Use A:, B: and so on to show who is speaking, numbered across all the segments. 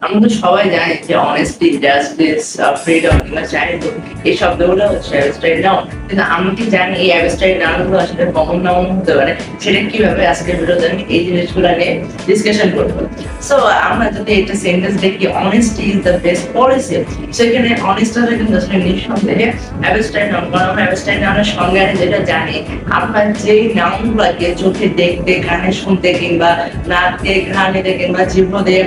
A: আমরা তো সবাই জানি যে অনেস্টি, জাস্টিস, ফ্রিডম কিংবা চাইল্ড এই শব্দগুলো হচ্ছে অ্যাবস্ট্রাক্ট নাউন। কিন্তু আমরা কি জানি এই অ্যাবস্ট্রাক্ট নাউনগুলো আসলে কমন নাউন হতে পারে? সেটা কিভাবে আজকের ভিডিওতে আমি এই জিনিসগুলো নিয়ে ডিসকাশন করবো। সো আমরা যদি একটা সেন্টেন্স দেখি, honesty is the best policy, সেখানে অনেস্টটা কিন্তু আসলে নিঃসন্দেহে অ্যাবস্ট্রাক্ট নাউন। কারণ আমরা অ্যাবস্ট্রাক্ট নাউনের সংজ্ঞা যেটা জানি, আমরা যেই নাউনগুলোকে চোখে দেখতে, কানে শুনতে কিংবা নাকে ঘ্রাণ নিতে কিংবা জিহ্বা দিয়ে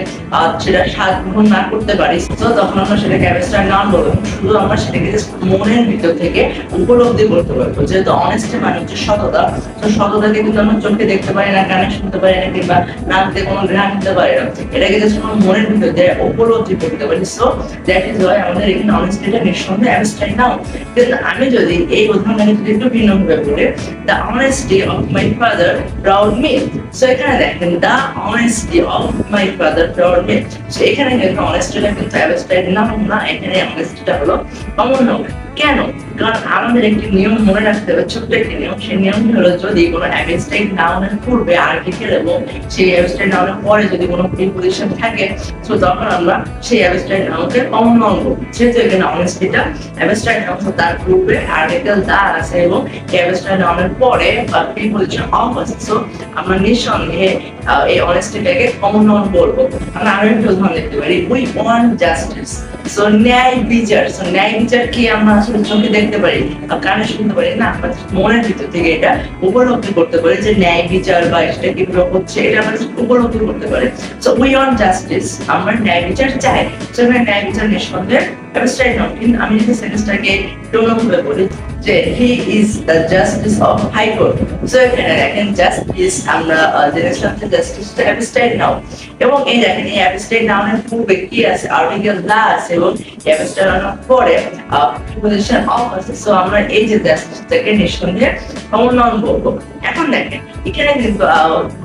A: সেটা স্বাদ গ্রহণ না করতে পারি, তো তখন আমরা সেটাকে অ্যাবস্ট্রাক্ট নাউন বলবো। শুধু আমরা সেটাকে জাস্ট মনের ভিতর থেকে উপলব্ধি করতে পারবো। যেহেতু অনেস্টি মানে হচ্ছে সততা, তো সততাকে কিন্তু আমরা চোখে দেখতে পারি না, কানে শুনতে পারি না কিংবা নাক দিয়ে কোনো ঘ্রাণ নিতে পারি না, এটাকে জাস্ট আমরা মনের ভিতর দিয়ে উপলব্ধি করতে পারি। সো দ্যাট ইজ ওয়াই আমাদের এখানে অনেস্টিটা নিঃসন্দেহে অ্যাবস্ট্রাক্ট নাউন। কিন্তু আমি যদি এই উদাহরণটাকে যদি একটু ভিন্নভাবে বলি, the honesty of my father proud me. So এখানে দেখেন, the honesty of my father proud me. So এখানে কিন্তু অনেস্টিটা কিন্তু অ্যাবস্ট্রাক্ট নাউন না, এখানে অনেস্টিটা হলো কমন নাউন। কেন? কারণ আমাদের একটি নিয়ম মনে রাখতে হবে, ছোট্ট একটি নিয়ম। সেই নিয়মটি হলো, যদি কোনো অ্যাবস্ট্রাক্ট নাউনের পূর্বে আর্টিকেল এবং সেই অ্যাবস্ট্রাক্ট নাউনের পরে যদি কোনো প্রিপজিশন থাকে, তো তখন আমরা সেই অ্যাবস্ট্রাক্ট নাউনকে কমন নাউন বলবো। যেহেতু এখানে অনেস্টিটা অ্যাবস্ট্রাক্ট নাউন, তার পূর্বে আর্টিকেল দা আছে এবং অ্যাবস্ট্রাক্ট নাউনের পরে প্রিপজিশন অফ আছে, সো আমরা নিঃসন্দেহে এই অনেস্টিটাকে কমন নাউন বলবো। আমরা আরো একটা উদাহরণ দেখতে পারি, উই ওয়ান্ট জাস্টিস। সো ন্যায় বিচার। সো ন্যায় বিচার কি আমরা আসলে চোখে দেখতে পারি, কানে শুনতে পারি না, আমরা মনের ভিতর থেকে এটা উপলব্ধি করতে পারি যে ন্যায় বিচার বা এটা কিভাবে হচ্ছে, এটা আমরা উপলব্ধি করতে পারি। সো উই ওয়ান্ট জাস্টিস, আমরা ন্যায় বিচার চাই। সো ন্যায় বিচার নিঃসন্দেহে অ্যাবস্ট্রাক্ট নাউন। কিন্তু আমি যদি সেন্টেন্সটাকে টুনভাবে বলি যে he is the justice of high court, so এখানে দেখেন জাস্টিস আমরা জেনেছিলাম যে জাস্টিসটা অ্যাবস্ট্রাক্ট নাউন, এবং এই দেখেন এই অ্যাবস্ট্রাক্ট নাউনের পূর্বে কি আছে, আর্টিকেল দা আছে এবং অ্যাবস্ট্রাক্ট নাউনের পরে প্রিপজিশন অফ আছে। সো আমরা এই যে জাস্টিসটাকে নিঃসন্দেহে কমন নাউন বলবো। এখন দেখেন এখানে কিন্তু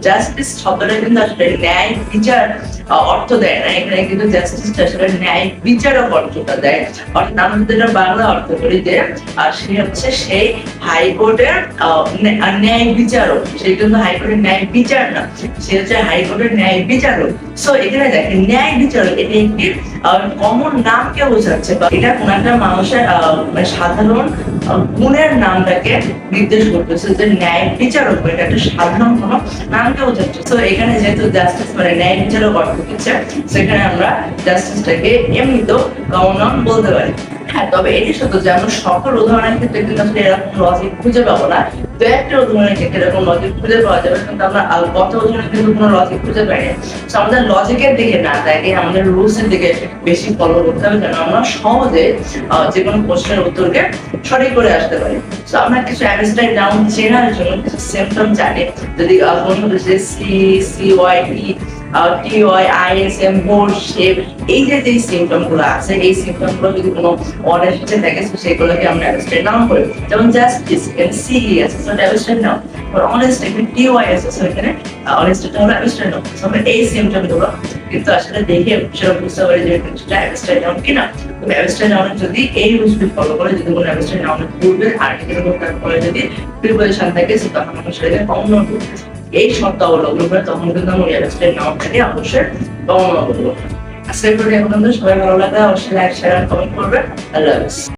A: জাস্টিস শব্দটা কিন্তু আসলে ন্যায় বিচার অর্থ দেয় না, এখানে কিন্তু জাস্টিসটা আসলে ন্যায় বিচারক অর্থটা দেয়। অর্থাৎ আমরা যদি এটা বাংলা অর্থ করি যে সে হচ্ছে সেই হাইকোর্টের ন্যায় বিচারক, সে কিন্তু হাইকোর্টের ন্যায় বিচার না, সে হচ্ছে হাইকোর্টের ন্যায় বিচারক। সো এখানে দেখেন ন্যায় বিচারক এটা একটি কমন নামকে বোঝাচ্ছে, বা এটা কোন একটা মানুষের মানে সাধারণ গুণের নামটাকে নির্দেশ করতেছে, যে ন্যায় বিচারক এটা একটা সাধারণ কোনো নামকে বোঝাচ্ছে। তো এখানে যেহেতু জাস্টিস মানে ন্যায় বিচারক অর্থ দিচ্ছে, সেখানে আমরা জাস্টিসটাকে এমনিতেও কমন নাউন বলতে পারি। হ্যাঁ, তবে এটি সত্য যে আমরা সকল উদাহরণের ক্ষেত্রে কিন্তু আসলে এরকম লজিক খুঁজে পাবো না। তো একটা উদাহরণের ক্ষেত্রে এরকম লজিক খুঁজে পাওয়া যাবে, কিন্তু আমরা কত উদাহরণে কিন্তু কোনো লজিক খুঁজে পাই না। তো আমাদের লজিকের দিকে না তাকে আমাদের রুলস এর দিকে বেশি ফলো করতে হবে, যেন আমরা সহজে যে কোনো প্রশ্নের উত্তরকে সঠিক করে আসতে পারি। তো আমরা কিছু অ্যাবস্ট্রাক্ট নাউন চেনার জন্য কিছু সিম্পটম জানি। যদি কোনো যে CYT TYISM বোর্ড শেপ, এই যে সিম্পটম গুলো আছে, এই সিম্পটম গুলো যদি কোনো ওয়ার্ডের সাথে থাকে, সেগুলোকে আমরা অ্যাবস্ট্রাক্ট নাউন বলি। যেমন জাস্টিস এখানে CE আছে, সো এটা অ্যাবস্ট্রাক্ট নাউন। অনেস্ট এখানে TY আছে, সো এখানে অনেস্টটা হলো অ্যাবস্ট্রাক্ট নাউন। সো আমরা এই সিম্পটম গুলো কিন্তু আসলে দেখে সেটা বুঝতে পারি যে এটা অ্যাবস্ট্রাক্ট নাউন কিনা। তবে অ্যাবস্ট্রাক্ট নাউনের যদি এই রুলসগুলো ফলো করে, যদি কোনো অ্যাবস্ট্রাক্ট নাউনের পূর্বে আর্টিকেল বা তারপরে যদি প্রিপজিশন থাকে, তখন আমরা সেটাকে কমন নাউন বলি। এই শর্ত অবলম্বন করে তখন কিন্তু আমরা অ্যাবস্ট্রাক্ট নাউনটাকে অবশ্যই কমন নাউন বলবো। আজকের ভিডিও এখন সবাই ভালো লাগলে অবশ্যই লাইক, শেয়ার, কমেন্ট করবে। আল্লাহ হাফেজ।